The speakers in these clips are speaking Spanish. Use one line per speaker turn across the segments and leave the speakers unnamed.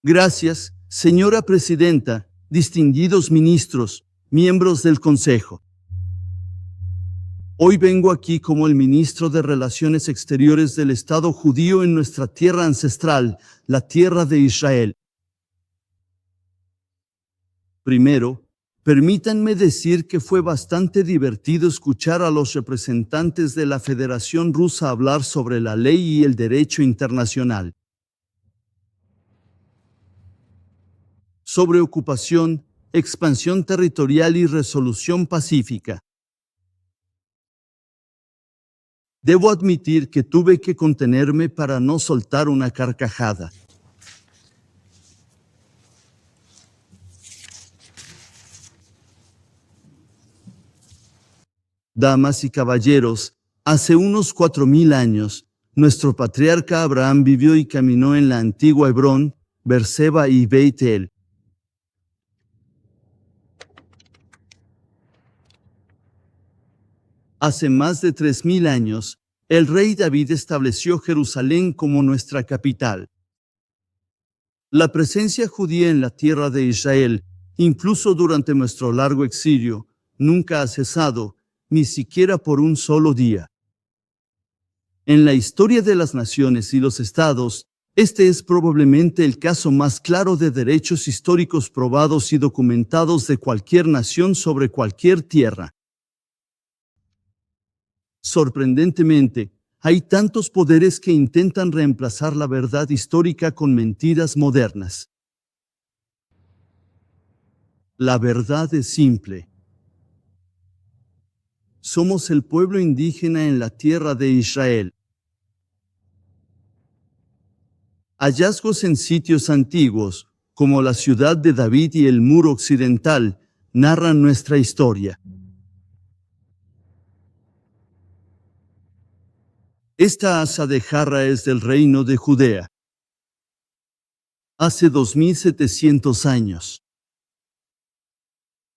Gracias, señora presidenta, distinguidos ministros, miembros del Consejo. Hoy vengo aquí como el ministro de Relaciones Exteriores del Estado judío en nuestra tierra ancestral, la tierra de Israel. Primero, permítanme decir que fue bastante divertido escuchar a los representantes de la Federación Rusa hablar sobre la ley y el derecho internacional. Sobre ocupación, expansión territorial y resolución pacífica. Debo admitir que tuve que contenerme para no soltar una carcajada. Damas y caballeros, hace unos 4000 años, nuestro patriarca Abraham vivió y caminó en la antigua Hebrón, Berseba y Beit El. Hace más de 3000 años, el rey David estableció Jerusalén como nuestra capital. La presencia judía en la tierra de Israel, incluso durante nuestro largo exilio, nunca ha cesado, ni siquiera por un solo día. En la historia de las naciones y los estados, este es probablemente el caso más claro de derechos históricos probados y documentados de cualquier nación sobre cualquier tierra. Sorprendentemente, hay tantos poderes que intentan reemplazar la verdad histórica con mentiras modernas. La verdad es simple. Somos el pueblo indígena en la tierra de Israel. Hallazgos en sitios antiguos, como la ciudad de David y el muro occidental, narran nuestra historia. Esta asa de jarra es del reino de Judea. Hace 2700 años.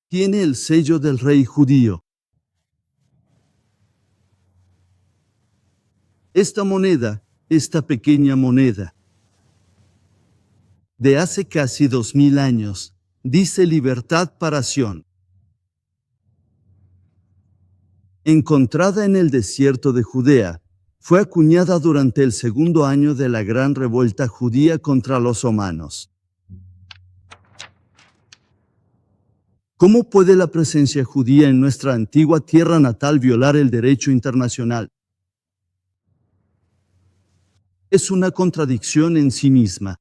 Tiene el sello del rey judío. Esta moneda, esta pequeña moneda, de hace casi 2000 años, dice libertad para Sión. Encontrada en el desierto de Judea, fue acuñada durante el segundo año de la gran revuelta judía contra los romanos. ¿Cómo puede la presencia judía en nuestra antigua tierra natal violar el derecho internacional? Es una contradicción en sí misma.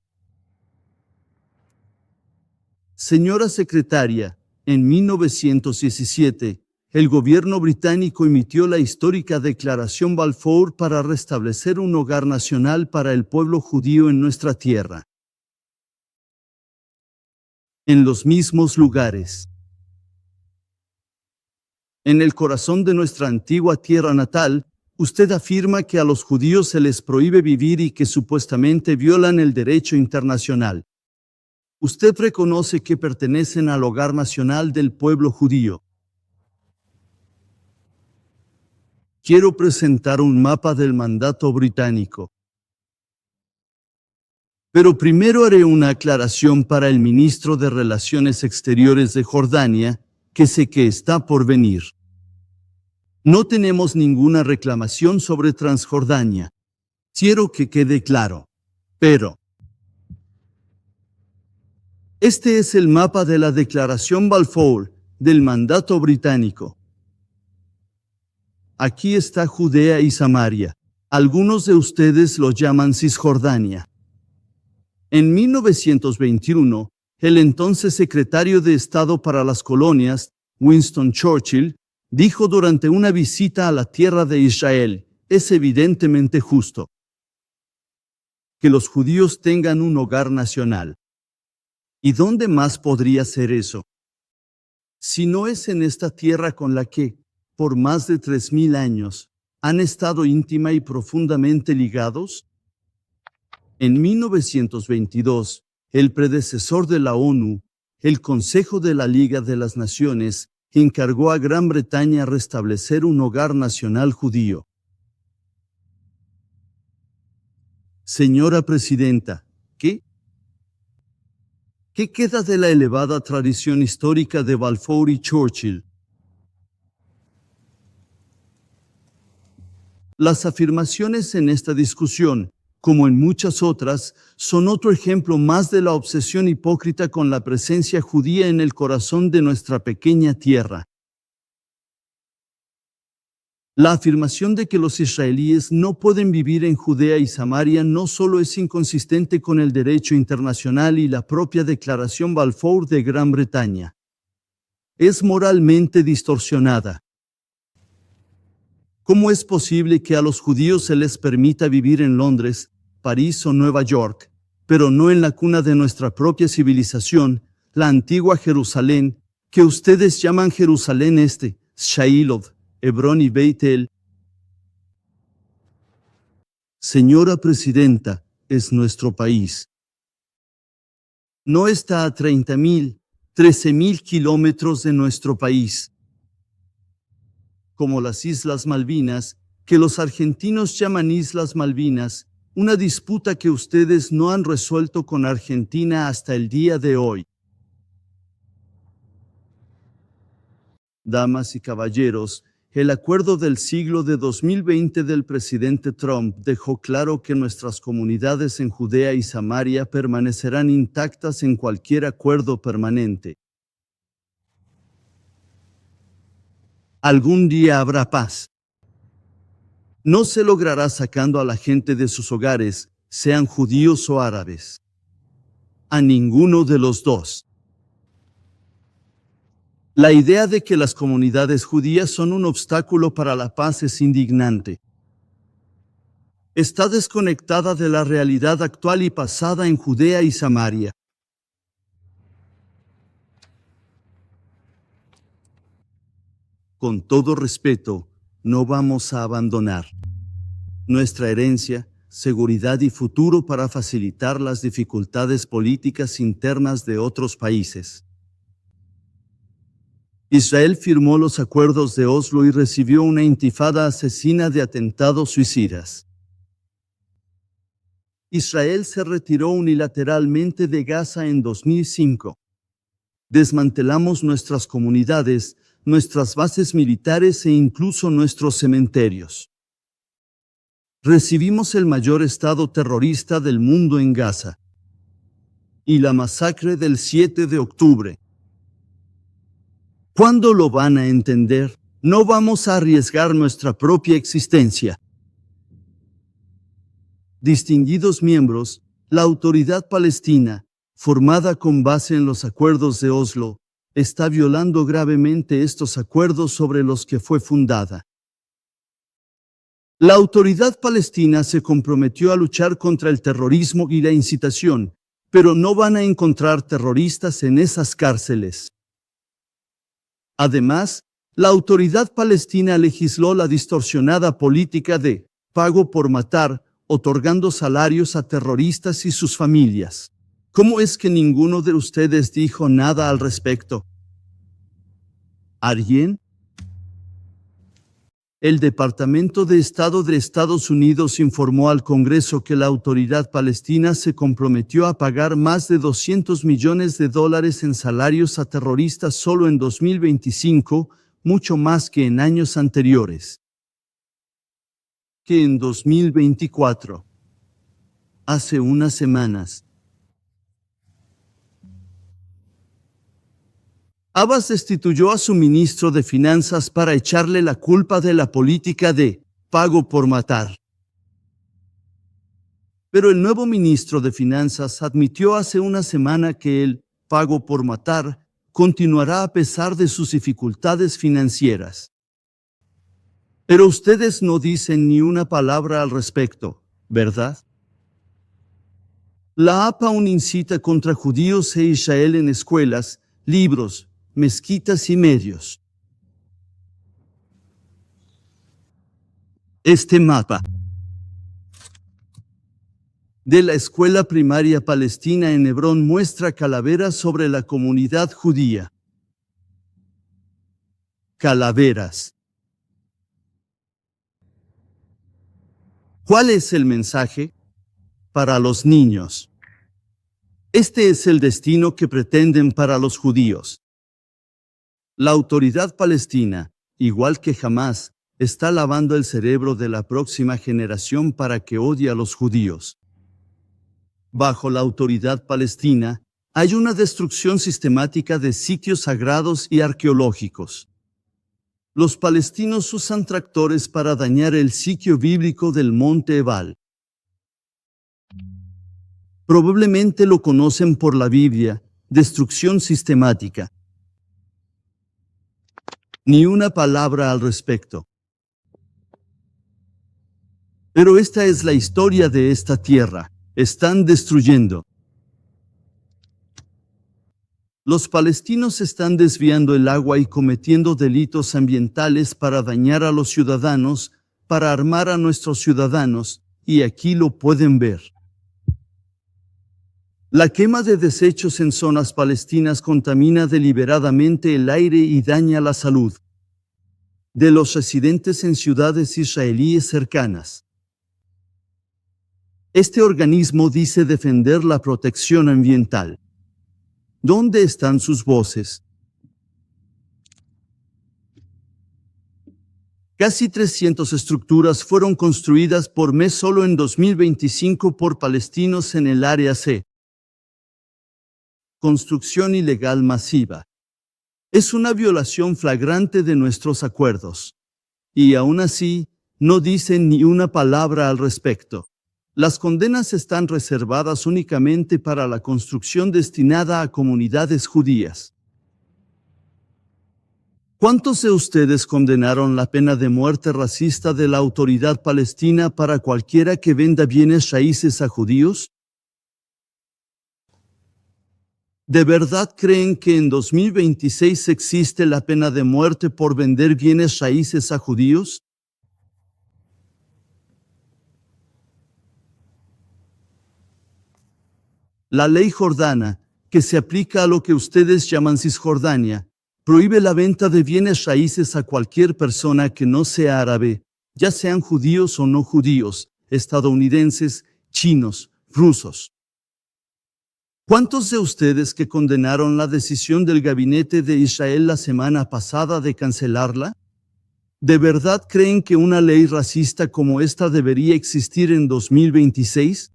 Señora secretaria, en 1917, el gobierno británico emitió la histórica Declaración Balfour para restablecer un hogar nacional para el pueblo judío en nuestra tierra. En los mismos lugares. En el corazón de nuestra antigua tierra natal, usted afirma que a los judíos se les prohíbe vivir y que supuestamente violan el derecho internacional. Usted reconoce que pertenecen al hogar nacional del pueblo judío. Quiero presentar un mapa del mandato británico. Pero primero haré una aclaración para el ministro de Relaciones Exteriores de Jordania, que sé que está por venir. No tenemos ninguna reclamación sobre Transjordania. Quiero que quede claro. Pero este es el mapa de la Declaración Balfour, del mandato británico. Aquí está Judea y Samaria. Algunos de ustedes lo llaman Cisjordania. En 1921, el entonces secretario de Estado para las Colonias, Winston Churchill, dijo durante una visita a la tierra de Israel, es evidentemente justo que los judíos tengan un hogar nacional. ¿Y dónde más podría ser eso? Si no es en esta tierra con la que, por más de 3000 años, han estado íntima y profundamente ligados? En 1922, el predecesor de la ONU, el Consejo de la Liga de las Naciones, encargó a Gran Bretaña restablecer un hogar nacional judío. Señora Presidenta, ¿qué? ¿Qué queda de la elevada tradición histórica de Balfour y Churchill? Las afirmaciones en esta discusión, como en muchas otras, son otro ejemplo más de la obsesión hipócrita con la presencia judía en el corazón de nuestra pequeña tierra. La afirmación de que los israelíes no pueden vivir en Judea y Samaria no solo es inconsistente con el derecho internacional y la propia Declaración Balfour de Gran Bretaña, es moralmente distorsionada. ¿Cómo es posible que a los judíos se les permita vivir en Londres, París o Nueva York, pero no en la cuna de nuestra propia civilización, la antigua Jerusalén, que ustedes llaman Jerusalén Este, Shailov, Hebrón y Beit El? Señora Presidenta, es nuestro país. No está a 30.000, 13.000 kilómetros de nuestro país. Como las Islas Malvinas, que los argentinos llaman Islas Malvinas, una disputa que ustedes no han resuelto con Argentina hasta el día de hoy. Damas y caballeros, el acuerdo del siglo de 2020 del presidente Trump dejó claro que nuestras comunidades en Judea y Samaria permanecerán intactas en cualquier acuerdo permanente. Algún día habrá paz. No se logrará sacando a la gente de sus hogares, sean judíos o árabes. A ninguno de los dos. La idea de que las comunidades judías son un obstáculo para la paz es indignante. Está desconectada de la realidad actual y pasada en Judea y Samaria. Con todo respeto, no vamos a abandonar nuestra herencia, seguridad y futuro para facilitar las dificultades políticas internas de otros países. Israel firmó los acuerdos de Oslo y recibió una intifada asesina de atentados suicidas. Israel se retiró unilateralmente de Gaza en 2005. Desmantelamos nuestras comunidades, nuestras bases militares e incluso nuestros cementerios. Recibimos el mayor estado terrorista del mundo en Gaza. Y la masacre del 7 de octubre. ¿Cuándo lo van a entender? No vamos a arriesgar nuestra propia existencia. Distinguidos miembros, la autoridad palestina, formada con base en los acuerdos de Oslo, está violando gravemente estos acuerdos sobre los que fue fundada. La autoridad palestina se comprometió a luchar contra el terrorismo y la incitación, pero no van a encontrar terroristas en esas cárceles. Además, la autoridad palestina legisló la distorsionada política de pago por matar, otorgando salarios a terroristas y sus familias. ¿Cómo es que ninguno de ustedes dijo nada al respecto? ¿Alguien? El Departamento de Estado de Estados Unidos informó al Congreso que la autoridad palestina se comprometió a pagar más de $200 millones en salarios a terroristas solo en 2025, mucho más que en años anteriores. Que en 2024. Hace unas semanas. Abbas destituyó a su ministro de Finanzas para echarle la culpa de la política de pago por matar. Pero el nuevo ministro de Finanzas admitió hace una semana que el pago por matar continuará a pesar de sus dificultades financieras. Pero ustedes no dicen ni una palabra al respecto, ¿verdad? La APA aún incita contra judíos e Israel en escuelas, libros, mezquitas y medios. Este mapa de la escuela primaria palestina en Hebrón muestra calaveras sobre la comunidad judía. Calaveras. ¿Cuál es el mensaje? Para los niños. Este es el destino que pretenden para los judíos. La autoridad palestina, igual que Hamás, está lavando el cerebro de la próxima generación para que odie a los judíos. Bajo la autoridad palestina, hay una destrucción sistemática de sitios sagrados y arqueológicos. Los palestinos usan tractores para dañar el sitio bíblico del monte Ebal. Probablemente lo conocen por la Biblia, destrucción sistemática. Ni una palabra al respecto. Pero esta es la historia de esta tierra. Están destruyendo. Los palestinos están desviando el agua y cometiendo delitos ambientales para dañar a los ciudadanos, para armar a nuestros ciudadanos, y aquí lo pueden ver. La quema de desechos en zonas palestinas contamina deliberadamente el aire y daña la salud de los residentes en ciudades israelíes cercanas. Este organismo dice defender la protección ambiental. ¿Dónde están sus voces? Casi 300 estructuras fueron construidas por mes solo en 2025 por palestinos en el área C. Construcción ilegal masiva. Es una violación flagrante de nuestros acuerdos. Y aún así, no dicen ni una palabra al respecto. Las condenas están reservadas únicamente para la construcción destinada a comunidades judías. ¿Cuántos de ustedes condenaron la pena de muerte racista de la autoridad palestina para cualquiera que venda bienes raíces a judíos? ¿De verdad creen que en 2026 existe la pena de muerte por vender bienes raíces a judíos? La ley jordana, que se aplica a lo que ustedes llaman Cisjordania, prohíbe la venta de bienes raíces a cualquier persona que no sea árabe, ya sean judíos o no judíos, estadounidenses, chinos, rusos. ¿Cuántos de ustedes que condenaron la decisión del gabinete de Israel la semana pasada de cancelarla? ¿De verdad creen que una ley racista como esta debería existir en 2026?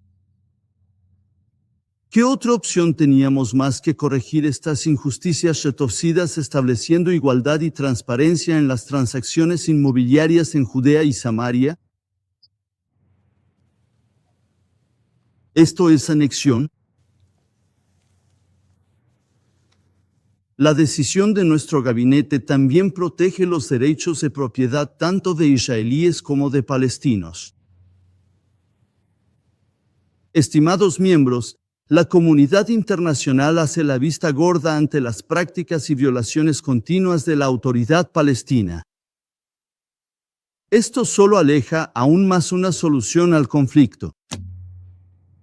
¿Qué otra opción teníamos más que corregir estas injusticias retorcidas estableciendo igualdad y transparencia en las transacciones inmobiliarias en Judea y Samaria? ¿Esto es anexión? La decisión de nuestro gabinete también protege los derechos de propiedad tanto de israelíes como de palestinos. Estimados miembros, la comunidad internacional hace la vista gorda ante las prácticas y violaciones continuas de la autoridad palestina. Esto solo aleja aún más una solución al conflicto.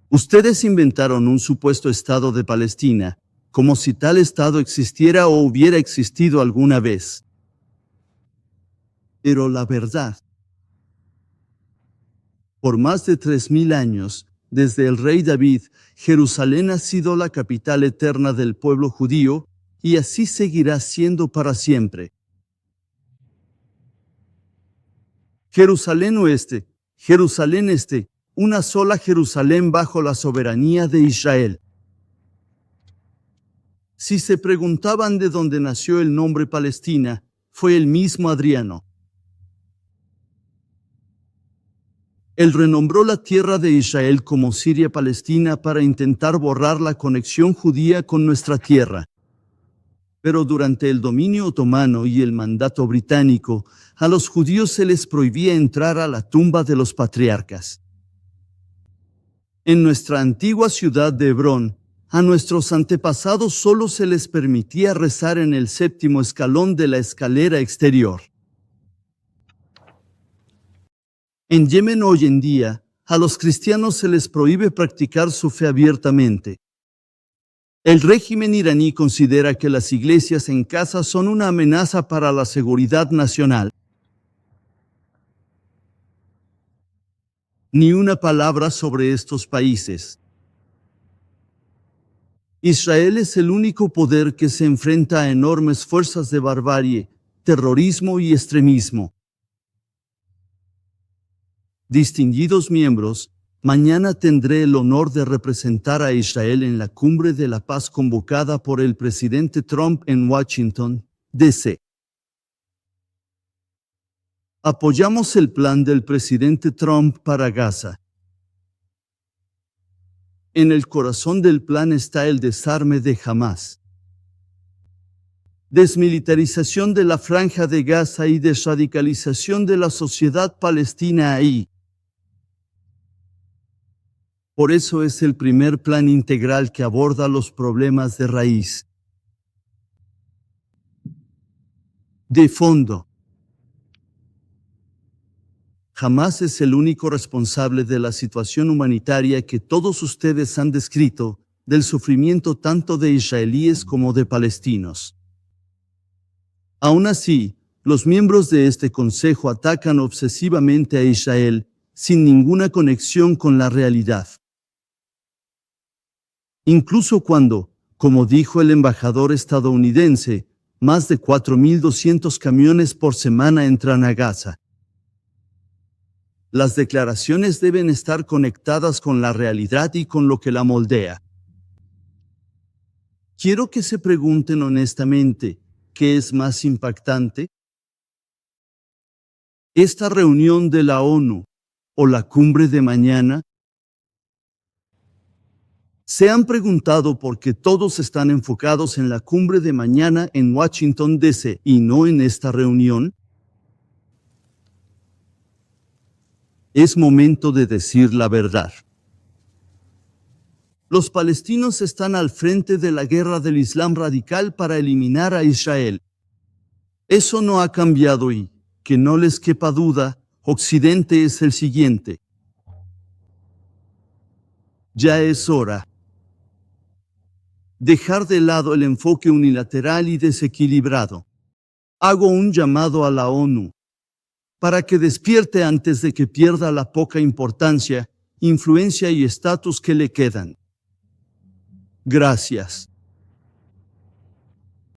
Ustedes inventaron un supuesto Estado de Palestina, como si tal Estado existiera o hubiera existido alguna vez. Pero la verdad, por más de 3000 años, desde el rey David, Jerusalén ha sido la capital eterna del pueblo judío, y así seguirá siendo para siempre. Jerusalén oeste, Jerusalén este, una sola Jerusalén bajo la soberanía de Israel. Si se preguntaban de dónde nació el nombre Palestina, fue el mismo Adriano. Él renombró la tierra de Israel como Siria-Palestina para intentar borrar la conexión judía con nuestra tierra. Pero durante el dominio otomano y el mandato británico, a los judíos se les prohibía entrar a la tumba de los patriarcas. En nuestra antigua ciudad de Hebrón, a nuestros antepasados solo se les permitía rezar en el 7º escalón de la escalera exterior. En Yemen hoy en día, a los cristianos se les prohíbe practicar su fe abiertamente. El régimen iraní considera que las iglesias en casa son una amenaza para la seguridad nacional. Ni una palabra sobre estos países. Israel es el único poder que se enfrenta a enormes fuerzas de barbarie, terrorismo y extremismo. Distinguidos miembros, mañana tendré el honor de representar a Israel en la Cumbre de la Paz convocada por el presidente Trump en Washington, D.C. Apoyamos el plan del presidente Trump para Gaza. En el corazón del plan está el desarme de Hamás, desmilitarización de la Franja de Gaza y desradicalización de la sociedad palestina ahí. Por eso es el primer plan integral que aborda los problemas de raíz. De fondo. Hamás es el único responsable de la situación humanitaria que todos ustedes han descrito, del sufrimiento tanto de israelíes como de palestinos. Aún así, los miembros de este consejo atacan obsesivamente a Israel, sin ninguna conexión con la realidad. Incluso cuando, como dijo el embajador estadounidense, más de 4.200 camiones por semana entran a Gaza. Las declaraciones deben estar conectadas con la realidad y con lo que la moldea. Quiero que se pregunten honestamente, ¿qué es más impactante? ¿Esta reunión de la ONU o la cumbre de mañana? ¿Se han preguntado por qué todos están enfocados en la cumbre de mañana en Washington, D.C. y no en esta reunión? Es momento de decir la verdad. Los palestinos están al frente de la guerra del Islam radical para eliminar a Israel. Eso no ha cambiado y, que no les quepa duda, Occidente es el siguiente. Ya es hora. Dejar de lado el enfoque unilateral y desequilibrado. Hago un llamado a la ONU para que despierte antes de que pierda la poca importancia, influencia y estatus que le quedan. Gracias.